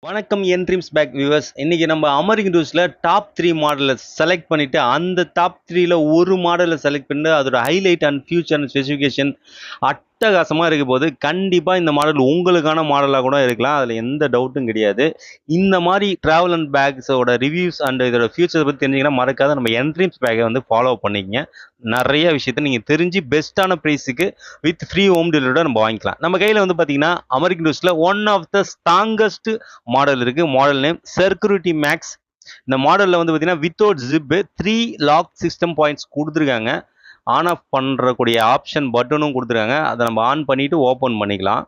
வணக்கம் என் dreams back viewers. இன்னைக்கு நம்ம அமெரிக்கன் டூல்ஸ்ல டாப் 3 மாடலை செலக்ட் பண்ணிட்டு அந்த டாப் 3ல ஒரு மாடலை செலக்ட் பண்ணி அதோட highlight and future and specification அட்டகாசமா இருக்க போது. கண்டிப்பா இந்த மாடல் உங்களுக்கான மாடலாக கூட இருக்கலாம், அதுல எந்த டவுட்டும் கிடையாது. இந்த மாதிரி டிராவல் அண்ட் பேக்ஸோட ரிவ்யூஸ் அண்ட் இதோட ஃபியூச்சர் பத்தி தெரிஞ்சுங்கன்னா மறக்காத நம்ம என் ட்ரீம்ஸ் பேக்கை வந்து ஃபாலோ பண்ணிக்கங்க. நிறைய விஷயத்த நீங்க தெரிஞ்சு பெஸ்ட்டான ப்ரைஸுக்கு வித் ஃப்ரீ ஹோம் டெலிவரியோட நம்ம வாங்கிக்கலாம். நம்ம கையில வந்து பாத்தீங்கன்னா அமெரிக்கன் டூல்ஸ்ல one of the strongest model இருக்கு. Model name security max. இந்த மாடல்ல வந்து பாத்தீங்கன்னா without zip 3 lock system points கொடுத்துருக்காங்க. ஆன் ஆஃப் பண்றக்கூடிய ஆப்ஷன் பட்டனும் கொடுத்துருக்காங்க. அதை நம்ம ஆன் பண்ணிட்டு ஓப்பன் பண்ணிக்கலாம்.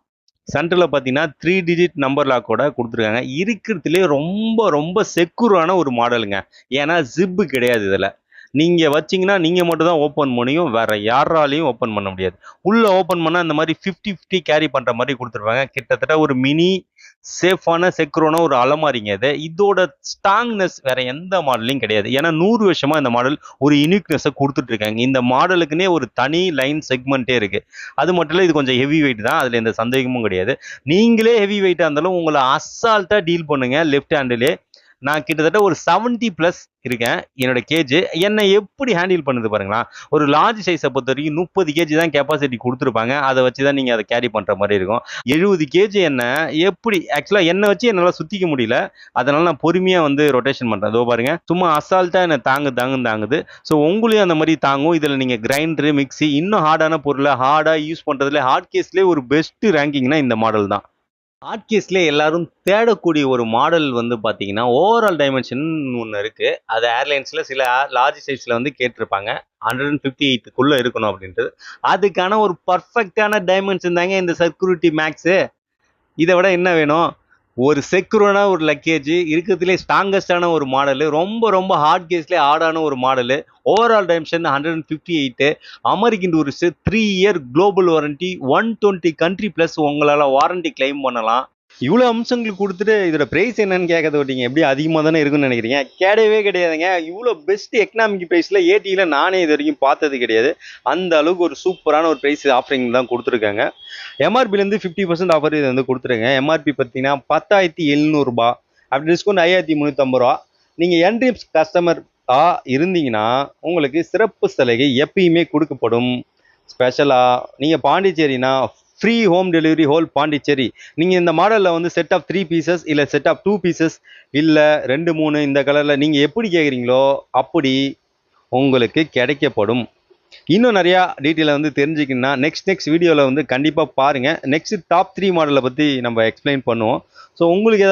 சென்டர்ல பார்த்தீங்கன்னா 3 டிஜிட் நம்பர் லாக் கூட கொடுத்துருக்காங்க. இருக்கிறதுலே ரொம்ப ரொம்ப செக்யூரான ஒரு மாடலுங்க. ஏன்னா ஜிப்பு கிடையாது இதில். நீங்க வச்சீங்கன்னா நீங்க மட்டும் தான் ஓப்பன் முடியும், வேற யாராலையும் ஓப்பன் பண்ண முடியாது. உள்ள ஓப்பன் பண்ணா இந்த மாதிரி 50-50 கேரி பண்ற மாதிரி கொடுத்துருப்பாங்க. கிட்டத்தட்ட ஒரு மினி சேஃபான செக்யூரான ஒரு அலமாரிங்க இது. இதோட ஸ்ட்ராங்னஸ் வேற எந்த மாடலையும் கிடையாது. ஏன்னா 100 வருஷமா இந்த மாடல் ஒரு யூனிக்னஸை கொடுத்துட்டு இருக்காங்க. இந்த மாடலுக்குன்னே ஒரு தனி லைன் செக்மெண்ட்டே இருக்கு. அது மட்டும் இல்லை, இது கொஞ்சம் ஹெவி வெயிட் தான், அதுல எந்த சந்தேகமும் கிடையாது. நீங்களே ஹெவி வெயிட்டா இருந்தாலும் உங்களை அசால்ட்டா டீல் பண்ணுங்க. லெஃப்ட் ஹேண்டிலே நான் கிட்டத்தட்ட ஒரு 70 பிளஸ் இருக்கேன். என்னோட கேஜ் என்னை எப்படி ஹேண்டில் பண்ணுது பாருங்களா. ஒரு லார்ஜ் சைஸை பொறுத்த வரைக்கும் 30 கேஜி தான் கெப்பாசிட்டி கொடுத்துருப்பாங்க. அதை வச்சு தான் நீங்கள் அதை கேரி பண்ணுற மாதிரி இருக்கும். 70 கேஜி என்ன எப்படி ஆக்சுவலாக என்னை வச்சு என்னால் சுற்றிக்க முடியல. அதனால நான் பொறுமையாக வந்து ரொட்டேஷன் பண்ணுறேன். அதோ பாருங்க, சும்மா அசால்ட்டாக என்னை தாங்குது. ஸோ உங்களையும் அந்த மாதிரி தாங்கும். இதில் நீங்கள் கிரைண்டரு, மிக்சி, இன்னும் ஹார்டான பொருளை ஹார்டாக யூஸ் பண்ணுறதுல ஹார்ட் கேஸ்லேயே ஒரு பெஸ்ட் ரேங்கிங்னா இந்த மாடல் தான். ஹாட் கேஸ்லேயே எல்லாரும் தேடக்கூடிய ஒரு மாடல் வந்து பார்த்தீங்கன்னா ஓவரால் டைமென்ஷன் ஒன்று இருக்கு. அது ஏர்லைன்ஸில் சில லார்ஜ் சைஸில் வந்து கேட்டிருப்பாங்க 158க்குள்ளே இருக்கணும் அப்படின்றது. அதுக்கான ஒரு பர்ஃபெக்டான டைமென்ஷன் தாங்க இந்த செக்யூரிட்டி மேக்ஸு. இதை விட என்ன வேணும்? ஒரு செக்யூரான ஒரு லக்கேஜ், இருக்கிறதுலே ஸ்ட்ராங்கஸ்டான ஒரு மாடலு, ரொம்ப ரொம்ப ஹார்ட் கேஸ்லேயே ஹார்டான ஒரு model, overall dimension 158, American tourist, 3 year global warranty, 120 country plus உங்களால் வாரண்டி கிளைம் பண்ணலாம். இவ்வளோ அம்சங்களுக்கு கொடுத்துட்டு இதோட ப்ரைஸ் என்னன்னு கேட்கறது விட்டீங்க. எப்படி அதிகமாக தானே இருக்குன்னு நினைக்கிறீங்க? கிடையவே கிடையாதுங்க. இவ்வளோ பெஸ்ட் எக்கனாமிக் ப்ரைஸில் ஏடியில் நானே இது வரைக்கும் பார்த்தது கிடையாது. அந்த அளவுக்கு ஒரு சூப்பரான ஒரு ப்ரைஸ் ஆஃபரிங் தான் கொடுத்துருக்காங்க. எம்ஆர்பிலேருந்து 50% ஆஃபர் இது வந்து கொடுத்துருங்க. எம்ஆர்பி பார்த்தீங்கன்னா 10,700 அப்படி டிஸ்கவுண்ட் 5,350. நீங்கள் என்ட்ரிப்ஸ் கஸ்டமராக இருந்தீங்கன்னா உங்களுக்கு சிறப்பு சலுகை எப்பயுமே கொடுக்கப்படும். ஸ்பெஷலாக நீங்கள் பாண்டிச்சேரினா free home delivery whole Pondicherry. நீங்கள் இந்த மாடலில் வந்து செட் ஆஃப் 3 பீசஸ் இல்லை செட் ஆஃப் 2 பீசஸ் இல்லை 2 3 இந்த கலரில் நீங்கள் எப்படி கேட்குறீங்களோ அப்படி உங்களுக்கு கிடைக்கப்படும். இன்னும் நிறையா டீட்டெயிலை வந்து தெரிஞ்சுக்கணுன்னா நெக்ஸ்ட் வீடியோவில் வந்து கண்டிப்பாக பாருங்கள். நெக்ஸ்ட் டாப் 3 மாடலை பற்றி நம்ம எக்ஸ்பிளைன் பண்ணுவோம். ஸோ உங்களுக்கு